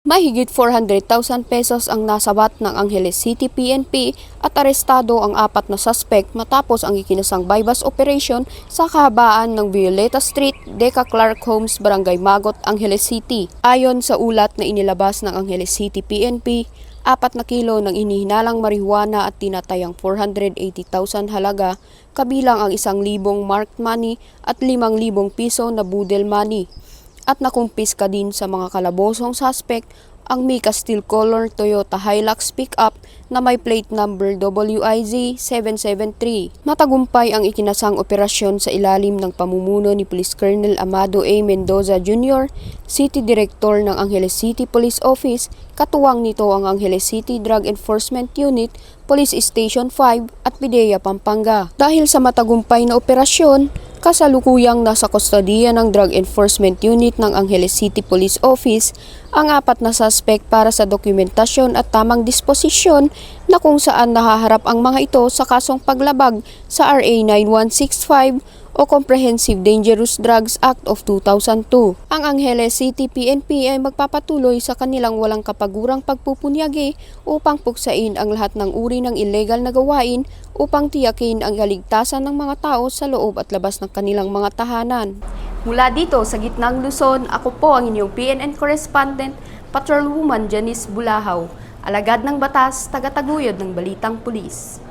Mahigit 400,000 pesos ang nasabat ng Angeles City PNP at arestado ang 4 na suspect matapos ang ikinasang bypass operation sa kahabaan ng Violeta Street, Deca Clark Homes, Barangay Magot, Angeles City. Ayon sa ulat na inilabas ng Angeles City PNP, 4 na kilo ng inihinalang marijuana at tinatayang 480,000 halaga, kabilang ang 1,000 marked money at 5,000 piso na budel money. At nakumpiska din sa mga kalabosong suspect ang Mika Steel Color Toyota Hilux pickup na may plate number WIZ 773. Matagumpay ang ikinasang operasyon sa ilalim ng pamumuno ni Police Colonel Amado A. Mendoza Jr., City Director ng Angeles City Police Office. Katuwang nito ang Angeles City Drug Enforcement Unit, Police Station 5 at PIDEA Pampanga. Dahil sa matagumpay na operasyon, kasalukuyang nasa kustodiya ng Drug Enforcement Unit ng Angeles City Police Office ang 4 na suspect para sa dokumentasyon at tamang disposisyon na kung saan nahaharap ang mga ito sa kasong paglabag sa RA 9165 o Comprehensive Dangerous Drugs Act of 2002. Ang Angeles City PNP ay magpapatuloy sa kanilang walang kapagurang pagpupunyagi upang puksain ang lahat ng uri ng illegal na gawain upang tiyakin ang kaligtasan ng mga tao sa loob at labas ng kanilang mga tahanan. Mula dito sa gitnang Luzon, ako po ang inyong PNN correspondent, Patrolwoman Janice Bulahaw, alagad ng batas, tagataguyod ng Balitang Pulis.